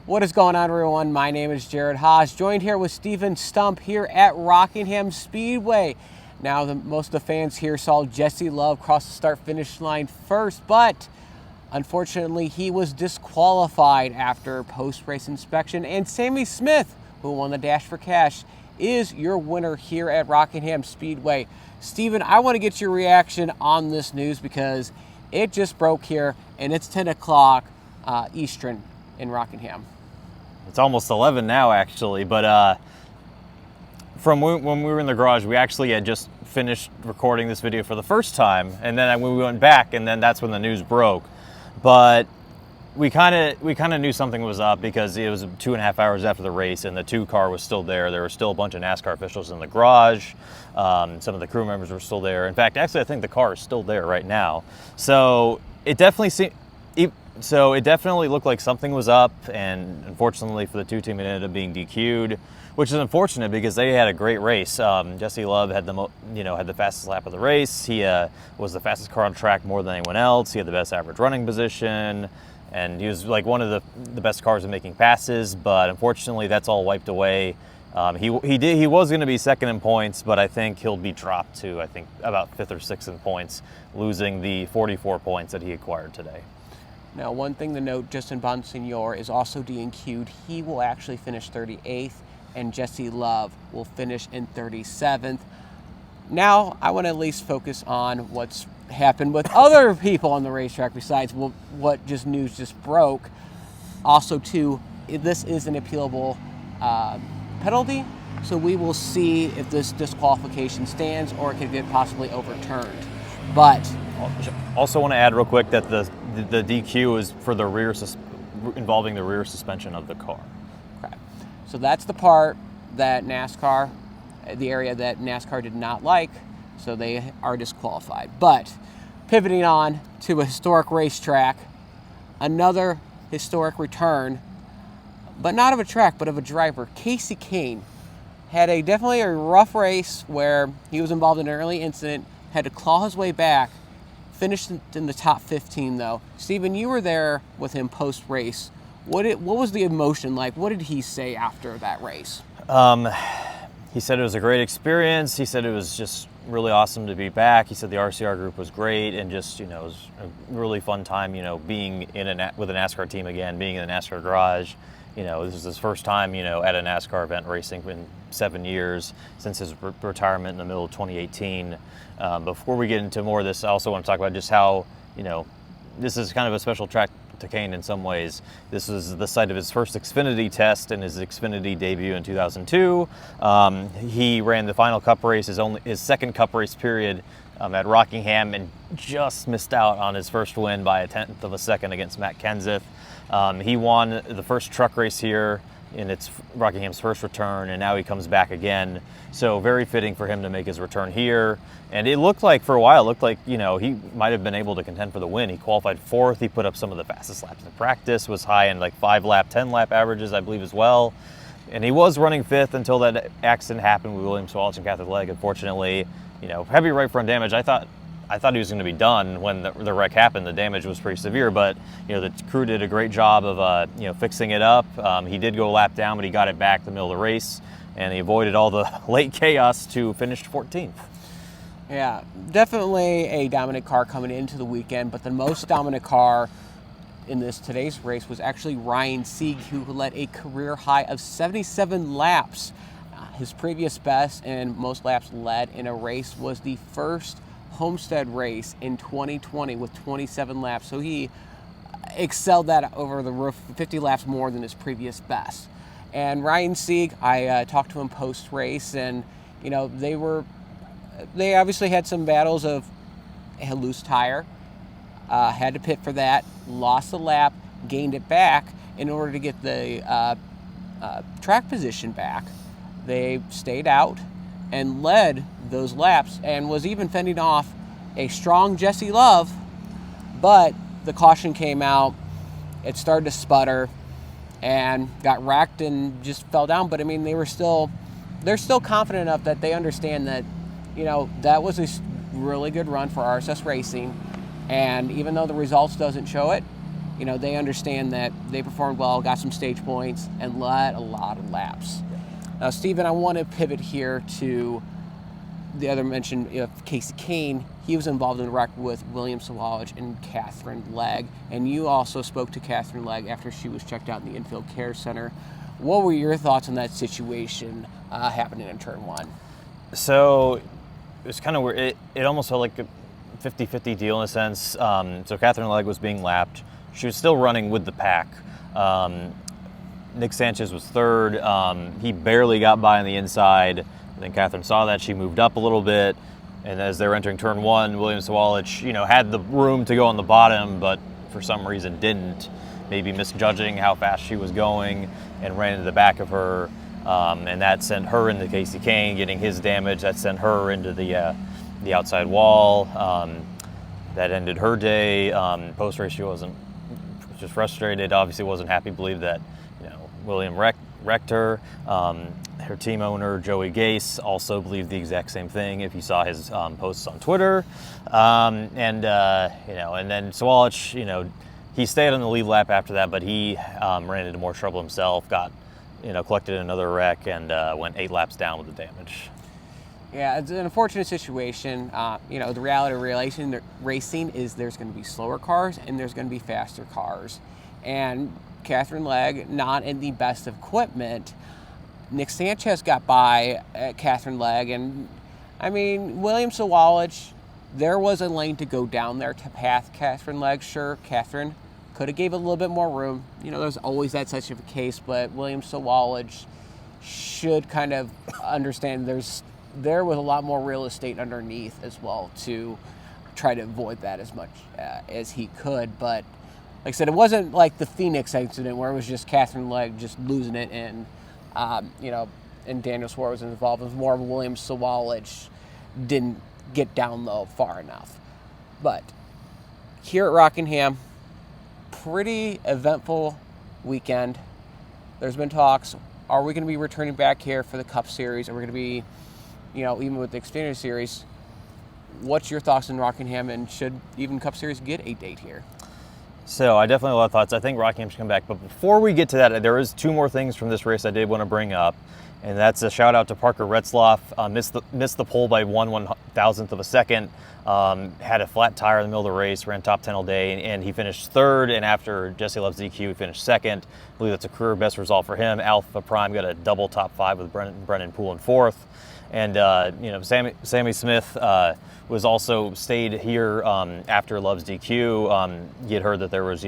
What is going on, everyone? My name is Jared Haas, joined here with Steven Stumpf here at Rockingham Speedway. Now, most of the fans here saw Jesse Love cross the start-finish line first, but unfortunately, he was disqualified after post-race inspection. And Sammy Smith, who won the Dash for Cash, is your winner here at Rockingham Speedway. Steven, I want to get your reaction on this news because it just broke here, and it's 10 o'clock Eastern in Rockingham. It's almost 11 now, actually, but from when we were in the garage, we actually had just finished recording this video for the first time, and then we went back, and then that's when the news broke. But we kind of knew something was up because it was 2.5 hours after the race, and the 2 car was still there. There were still a bunch of NASCAR officials in the garage. Some of the crew members were still there. In fact, actually, I think the car is still there right now. So it definitely seemed. So it definitely looked like something was up, and unfortunately for the 2 team, it ended up being DQ'd, which is unfortunate because they had a great race. Jesse Love had the fastest lap of the race. He was the fastest car on track more than anyone else. He had the best average running position, and he was like one of the best cars in making passes. But unfortunately, that's all wiped away. He was going to be second in points, but I think he'll be dropped to about 5th or 6th in points, losing the 44 points that he acquired today. Now, one thing to note, Justin Bonsignor is also DNQ'd. He will actually finish 38th, and Jesse Love will finish in 37th. Now, I want to at least focus on what's happened with other people on the racetrack besides what news just broke. Also, too, this is an appealable penalty, so we will see if this disqualification stands or it could get possibly overturned. But also want to add real quick that the DQ is for the involving the rear suspension of the car. Okay. So that's the part that the area that NASCAR did not like, so they are disqualified. But pivoting on to a historic racetrack, another historic return, but not of a track, but of a driver. Kane had definitely a rough race where he was involved in an early incident, had to claw his way back, finished in the top 15 though. Steven, you were there with him post-race. What was the emotion like? What did he say after that race? He said it was a great experience. He said it was just really awesome to be back. He said the RCR group was great, and just, it was a really fun time, being with a NASCAR team again, being in the NASCAR garage. This is his first time, at a NASCAR event racing in 7 years since his retirement in the middle of 2018. Before we get into more of this, I also want to talk about just how, this is kind of a special track to Kane in some ways. This was the site of his first Xfinity test and his Xfinity debut in 2002. He ran the final Cup race, his second Cup race period at Rockingham, and just missed out on his first win by 1/10 of a second against Matt Kenseth. He won the first truck race here in Rockingham's first return, and now he comes back again. So very fitting for him to make his return here. And it looked like for a while, he might have been able to contend for the win. He qualified 4th. He put up some of the fastest laps in practice, was high in 5-lap, 10-lap averages, I believe, as well. And he was running 5th until that accident happened with Williams Swallow and Catholic Leg. Unfortunately, heavy right front damage. I thought he was going to be done when the wreck happened. The damage was pretty severe, but the crew did a great job of fixing it up. He did go a lap down, but he got it back in the middle of the race, and he avoided all the late chaos to finish 14th. Yeah, definitely a dominant car coming into the weekend, but the most dominant car in today's race was actually Ryan Sieg, who led a career high of 77 laps. His previous best and most laps led in a race was the first Homestead race in 2020 with 27 laps. So he excelled that over the roof, 50 laps more than his previous best. And Ryan Sieg, I talked to him post-race, and they obviously had some battles of a loose tire, had to pit for that, lost a lap, gained it back in order to get the track position back. They stayed out and led those laps and was even fending off a strong Jesse Love, but the caution came out, it started to sputter and got wrecked and just fell down. But I mean, they're still confident enough that they understand that, that was a really good run for RSS Racing, and even though the results doesn't show it, they understand that they performed well, got some stage points, and led a lot of laps. Now, Steven, I want to pivot here to the other mention of Casey Kane. He was involved in the wreck with William Sawalich and Catherine Legg, and you also spoke to Catherine Legg after she was checked out in the infield care center. What were your thoughts on that situation happening in turn 1? So it was kind of weird. It almost felt like a 50-50 deal in a sense. So Catherine Legg was being lapped. She was still running with the pack. Nick Sanchez was third. He barely got by on the inside. And then Catherine saw that. She moved up a little bit. And as they were entering turn 1, William Sawalich, had the room to go on the bottom, but for some reason didn't. Maybe misjudging how fast she was going and ran into the back of her. And that sent her into Casey Kane, getting his damage. That sent her into the outside wall. That ended her day. Post-race, she was just frustrated. Obviously wasn't happy. Believed that William wrecked her. Her team owner, Joey Gase, also believed the exact same thing if you saw his posts on Twitter. And then Sawalich, he stayed on the lead lap after that, but he ran into more trouble himself, got, collected another wreck, and went 8 laps down with the damage. Yeah, it's an unfortunate situation. The reality of racing is there's going to be slower cars and there's going to be faster cars. And Catherine Legg, not in the best of equipment. Nick Sanchez got by Catherine Legg, and William Sawalich, there was a lane to go down there to pass Catherine Legg. Sure, Catherine could have gave a little bit more room. There's always that such of a case, but William Sawalich should kind of understand there was a lot more real estate underneath as well to try to avoid that as much as he could. But like I said, it wasn't like the Phoenix incident where it was just Catherine Legg just losing it and Daniel Suarez was involved. It was more of William Sawalich didn't get down low far enough. But here at Rockingham, pretty eventful weekend. There's been talks, are we going to be returning back here for the Cup Series? Are we going to be, even with the Xfinity Series? What's your thoughts on Rockingham, and should even Cup Series get a date here? So I definitely have a lot of thoughts. I think Rockingham should come back. But before we get to that, there is 2 more things from this race I did want to bring up. And that's a shout out to Parker Retzloff. Missed the pole by 1/1000th of a second. Had a flat tire in the middle of the race, ran top 10 all day, and he finished third. And after Jesse Loves DQ, he finished second. I believe that's a career best result for him. Alpha Prime got a double top 5 with Brennan Poole in 4th. And Sammy Smith was also stayed here after Love's DQ. He had heard that there was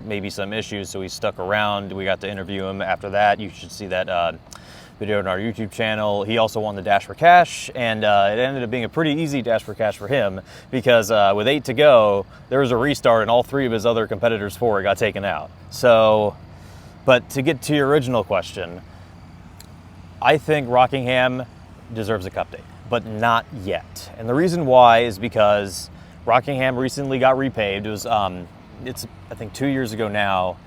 maybe some issues, so he stuck around. We got to interview him after that. You should see that video on our YouTube channel. He also won the Dash for Cash, and it ended up being a pretty easy Dash for Cash for him because with 8 to go, there was a restart, and all 3 of his other competitors for it got taken out. So, but to get to your original question, I think Rockingham deserves a Cup date, but not yet. And the reason why is because Rockingham recently got repaved. It was, it's I think 2 years ago now.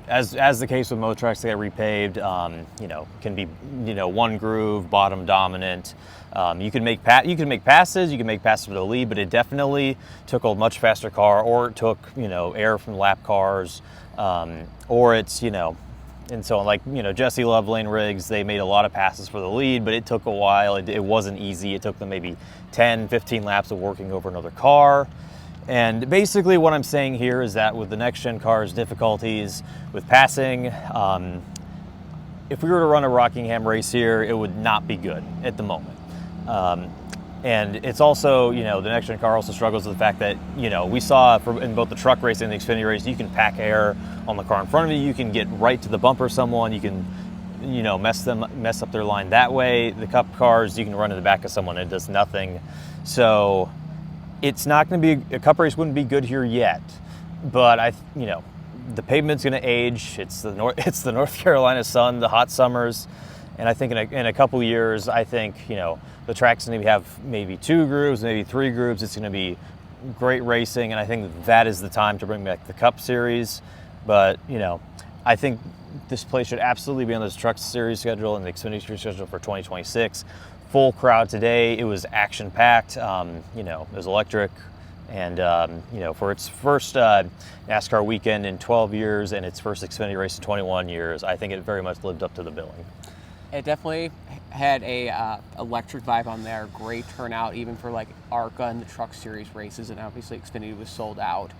As the case with most tracks that get repaved, can be one groove, bottom dominant. You can make passes, you can make passes for the lead, but it definitely took a much faster car, or it took air from lap cars, or it's and so like Jesse Love, Lane Riggs, they made a lot of passes for the lead, but it took a while. It wasn't easy. It took them maybe 10, 15 laps of working over another car. And basically what I'm saying here is that with the next-gen cars' difficulties with passing, if we were to run a Rockingham race here, it would not be good at the moment. And it's also, the next-gen car also struggles with the fact that, we saw in both the truck race and the Xfinity race, you can pack air on the car in front of you. You can get right to the bumper of someone. You can, mess up their line that way. The Cup cars, you can run in the back of someone and it does nothing. So it's not going to be, a Cup race wouldn't be good here yet. But the pavement's going to age. It's the North Carolina sun, the hot summers. And I think in a couple years, I think, the track's going to have maybe 2 groups, maybe 3 groups. It's going to be great racing, and I think that is the time to bring back the Cup Series. But, I think this place should absolutely be on this Truck Series schedule and the Xfinity Series schedule for 2026. Full crowd today. It was action-packed. It was electric, And for its first NASCAR weekend in 12 years and its first Xfinity race in 21 years, I think it very much lived up to the billing. It definitely had a electric vibe on there. Great turnout, even for like ARCA and the Truck Series races, and obviously Xfinity was sold out.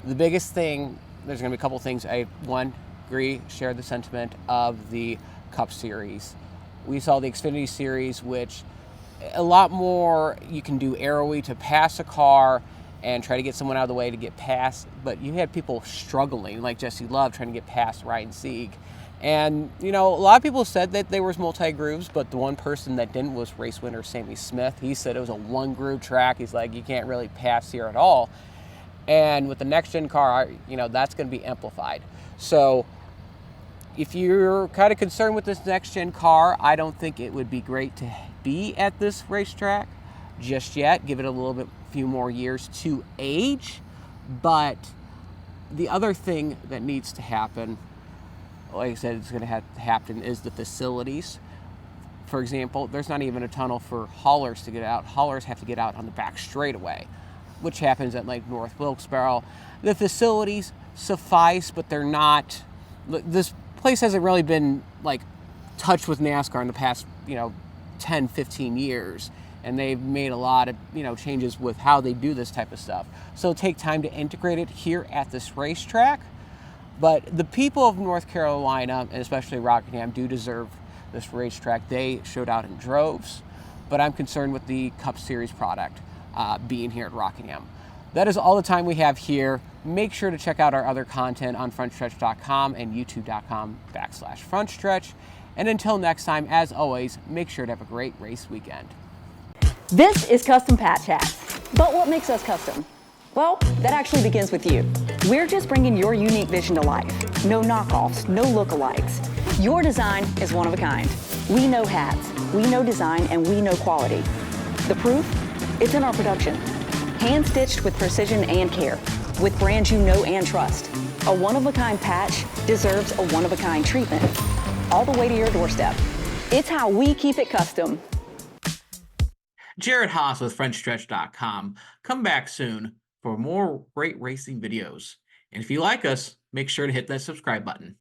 The biggest thing, there's going to be a couple things. Share the sentiment of the Cup Series. We saw the Xfinity Series, which a lot more you can do arrowy to pass a car and try to get someone out of the way to get past, but you had people struggling, like Jesse Love trying to get past Ryan Sieg. And, a lot of people said that there was multi-grooves, but the one person that didn't was race winner Sammy Smith. He said it was a one-groove track. He's like, you can't really pass here at all. And with the next-gen car, that's going to be amplified. So if you're kind of concerned with this next-gen car, I don't think it would be great to be at this racetrack just yet. Give it a few more years to age. But the other thing that needs to happen, like I said, it's going to have to happen, is the facilities. For example, there's not even a tunnel for haulers to get out. Haulers have to get out on the back straightaway, which happens at like North Wilkes-Barre. The facilities suffice, but they're not. This place hasn't really been like touched with NASCAR in the past 10, 15 years, and they've made a lot of changes with how they do this type of stuff. So it'll take time to integrate it here at this racetrack. But the people of North Carolina, and especially Rockingham, do deserve this racetrack. They showed out in droves, but I'm concerned with the Cup Series product being here at Rockingham. That is all the time we have here. Make sure to check out our other content on frontstretch.com and youtube.com/frontstretch. And until next time, as always, make sure to have a great race weekend. This is Custom Patch Hats. But what makes us custom? Well, that actually begins with you. We're just bringing your unique vision to life. No knockoffs, no lookalikes. Your design is one of a kind. We know hats, we know design, and we know quality. The proof? It's in our production. Hand-stitched with precision and care, with brands you know and trust. A one-of-a-kind patch deserves a one-of-a-kind treatment, all the way to your doorstep. It's how we keep it custom. Jared Haas with Frontstretch.com. Come back soon for more great racing videos. And if you like us, make sure to hit that subscribe button.